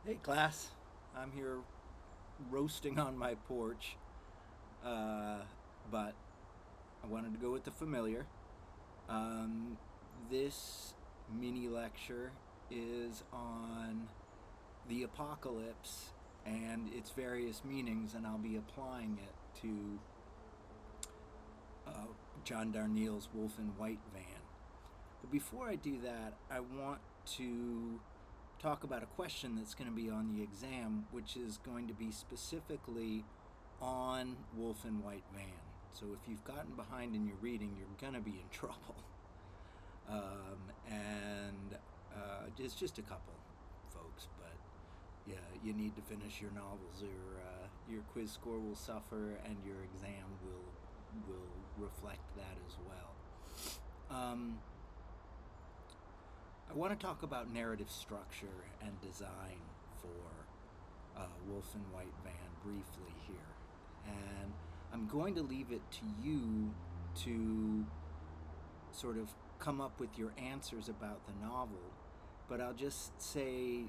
Hey, class. I'm here roasting on my porch, but I wanted to go with the familiar. Um, this mini lecture is on the apocalypse and its various meanings, and I'll be applying it to John Darnielle's Wolf in White Van. But before I do that, I want to talk about a question that's going to be on the exam, which is going to be specifically on Wolf in White Van. So if you've gotten behind in your reading, you're going to be in trouble. And it's just a couple, folks, but yeah, you need to finish your novels, or your quiz score will suffer, and your exam will reflect that as well. Um, I want to talk about narrative structure and design for Wolf and White Van briefly here. And I'm going to leave it to you to sort of come up with your answers about the novel. But I'll just say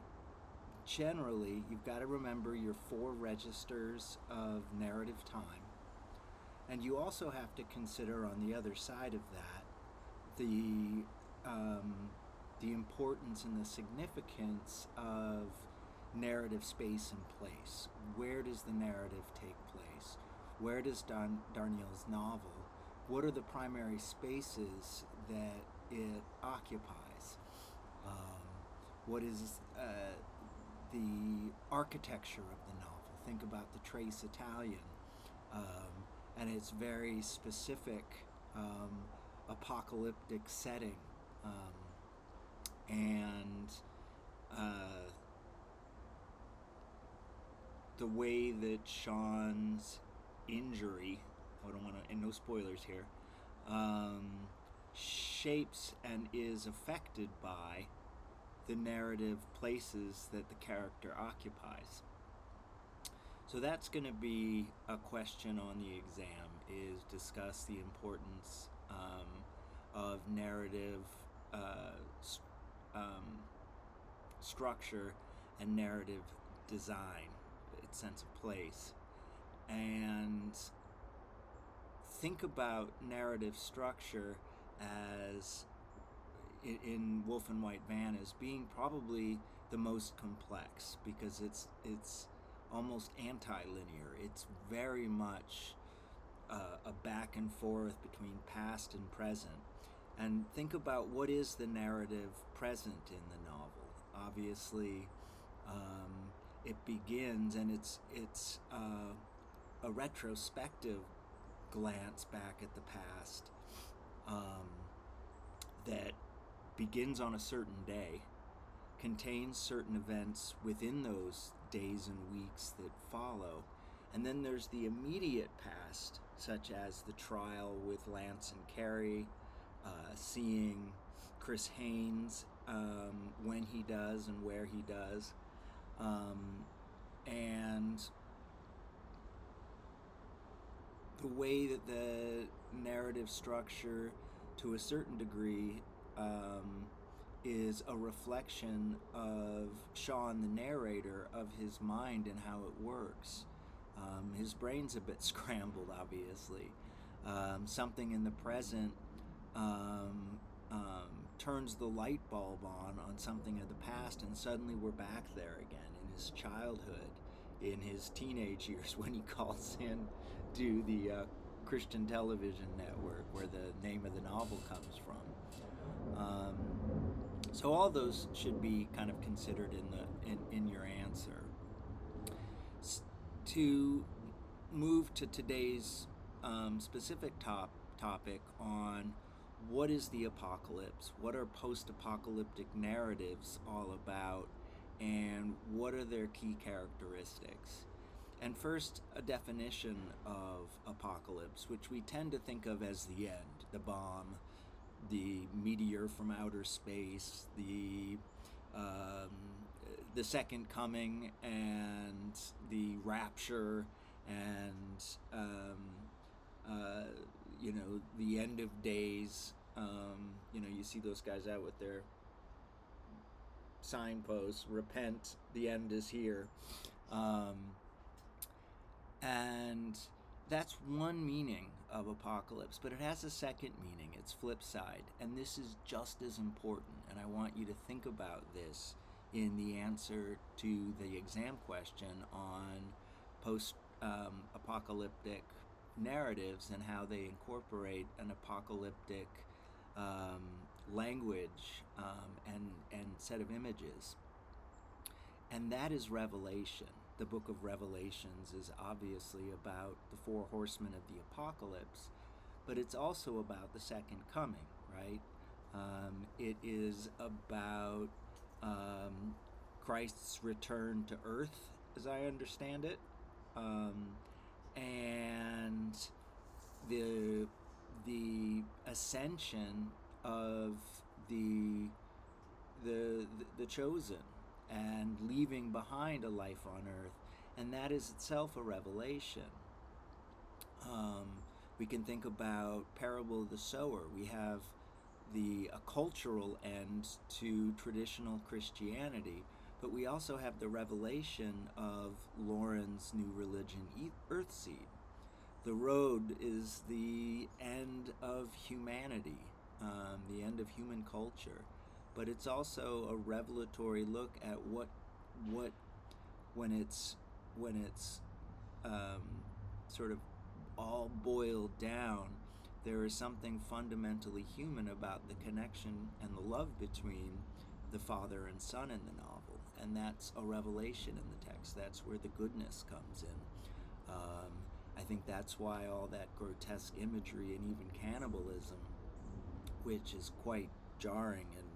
generally, you've got to remember your four registers of narrative time. And you also have to consider on the other side of that the the importance and the significance of narrative space and place. Where does the narrative take place? Where does Darnielle's novel? What are the primary spaces that it occupies? Um, what is the architecture of the novel? Think about the Trace Italian and its very specific apocalyptic setting, and uh, the way that Sean's injury, I don't want to, and no spoilers here, shapes and is affected by the narrative places that the character occupies. So that's going to be a question on the exam, is discuss the importance of narrative uh, um, structure and narrative design, its sense of place. And think about narrative structure as in Wolf and White Van as being probably the most complex, because it's almost anti-linear. It's very much a back and forth between past and present. And think about what is the narrative present in the novel. Obviously, it begins, and it's a retrospective glance back at the past um, that begins on a certain day, contains certain events within those days and weeks that follow. And then there's the immediate past, such as the trial with Lance and Carrie, seeing Chris Haynes when he does and where he does. And the way that the narrative structure, to a certain degree, is a reflection of Sean, the narrator, of his mind and how it works. His brain's a bit scrambled, obviously. Something in the present turns the light bulb on something of the past, and suddenly we're back there again in his childhood, in his teenage years, when he calls in to the Christian television network where the name of the novel comes from. So all those should be kind of considered in your answer. To move to today's specific topic on what is the apocalypse, what are post-apocalyptic narratives all about, and what are their key characteristics. And first, a definition of apocalypse, which we tend to think of as the end, the bomb, the meteor from outer space, um, the second coming, and the rapture, and the end of days. You see those guys out with their signpost, repent, the end is here. And that's one meaning of apocalypse, but it has a second meaning, its flip side, and this is just as important, and I want you to think about this in the answer to the exam question on post-apocalyptic narratives and how they incorporate an apocalyptic language and set of images. And that is Revelation. The book of Revelations is obviously about the four horsemen of the apocalypse, but it's also about the second coming, right? It is about Christ's return to earth, as I understand it, and the ascension of the chosen, and leaving behind a life on earth, and that is itself a revelation. We can think about Parable of the Sower. We have a cultural end to traditional Christianity, but we also have the revelation of Lauren's new religion, Earthseed. The road is the end of humanity, the end of human culture, but it's also a revelatory look at what when it's sort of all boiled down, there is something fundamentally human about the connection and the love between the father and son in the novel, and that's a revelation in the text. That's where the goodness comes in. I think that's why all that grotesque imagery and even cannibalism, which is quite jarring and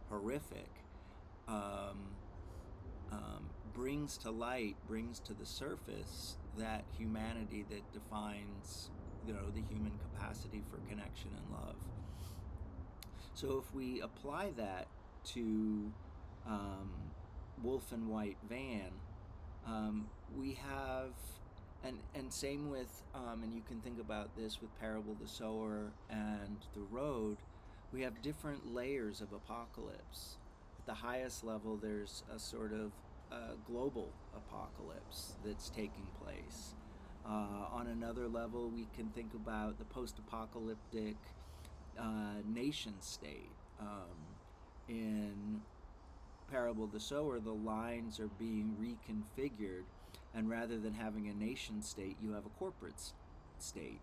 horrific, brings to light, brings to the surface that humanity that defines, the human capacity for connection and love. So if we apply that to Wolf and White Van, we have, and same with, and you can think about this with Parable of the Sower and The Road, we have different layers of apocalypse. At the highest level, there's a sort of global apocalypse that's taking place. On another level, we can think about the post-apocalyptic nation state. In Parable of the Sower, the lines are being reconfigured, and rather than having a nation state, you have a corporate state.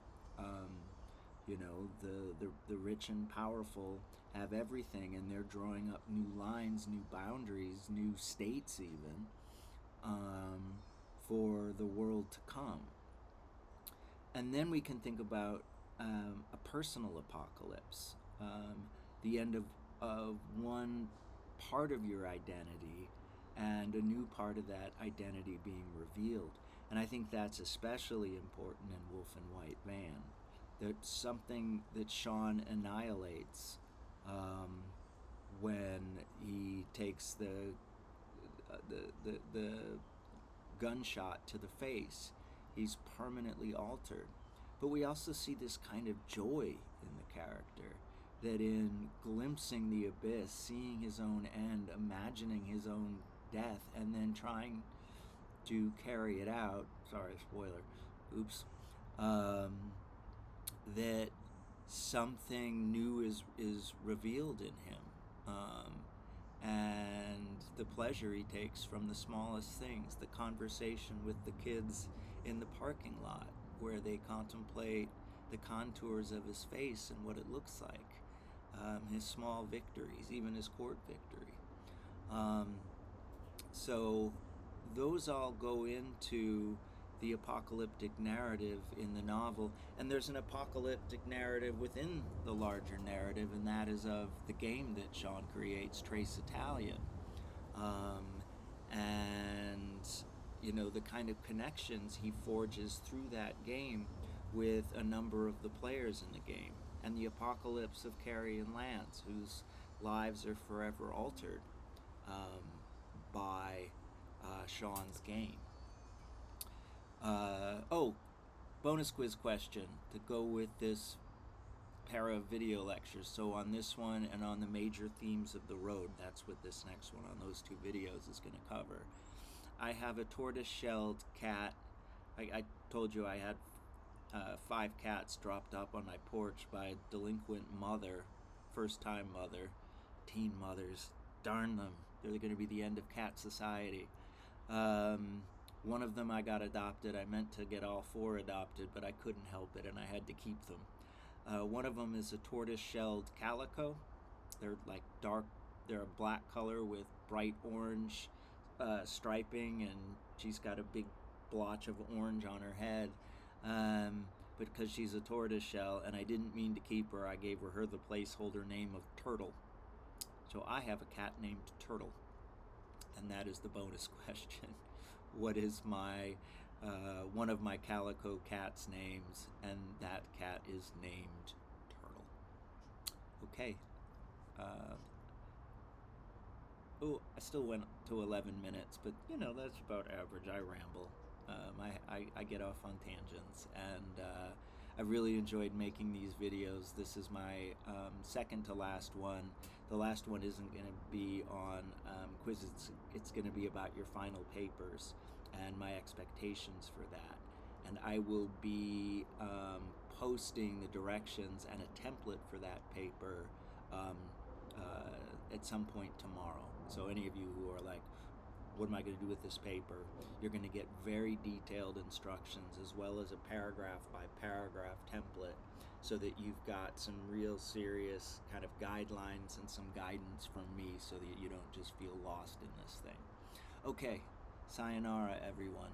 The rich and powerful have everything, and they're drawing up new lines, new boundaries, new states even, for the world to come. And then we can think about a personal apocalypse, the end of one part of your identity and a new part of that identity being revealed. And I think that's especially important in Wolf and White Van. That's something that Sean annihilates when he takes the gunshot to the face. He's permanently altered. But we also see this kind of joy in the character, that in glimpsing the abyss, seeing his own end, imagining his own death, and then trying to carry it out, sorry, spoiler, oops, that something new is revealed in him, and the pleasure he takes from the smallest things, the conversation with the kids in the parking lot, where they contemplate the contours of his face and what it looks like, his small victories, even his court victory. So those all go into the apocalyptic narrative in the novel, and there's an apocalyptic narrative within the larger narrative, and that is of the game that Sean creates, Trace Italian, and the kind of connections he forges through that game with a number of the players in the game, and the apocalypse of Carrie and Lance, whose lives are forever altered by Sean's game. Bonus quiz question to go with this pair of video lectures. So on this one and on the major themes of the road, that's what this next one on those two videos is going to cover. I have a tortoise-shelled cat. I told you I had 5 cats dropped up on my porch by a delinquent mother, first-time mother, teen mothers. Darn them. They're going to be the end of cat society. One of them I got adopted. I meant to get all 4 adopted, but I couldn't help it, and I had to keep them. One of them is a tortoise-shelled calico. They're like dark. They're a black color with bright orange striping, and she's got a big blotch of orange on her head. But because she's a tortoiseshell, and I didn't mean to keep her, I gave her the placeholder name of Turtle. So I have a cat named Turtle, and that is the bonus question. What is my one of my calico cat's names? And that cat is named Turtle. Okay. I still went to 11 minutes, but that's about average. I ramble. I get off on tangents, and I really enjoyed making these videos. This is my second to last one. The last one isn't going to be on quizzes. It's going to be about your final papers and my expectations for that. And I will be posting the directions and a template for that paper at some point tomorrow. So any of you who are like, what am I going to do with this paper? You're going to get very detailed instructions, as well as a paragraph by paragraph template, so that you've got some real serious kind of guidelines and some guidance from me, so that you don't just feel lost in this thing. Okay, sayonara everyone.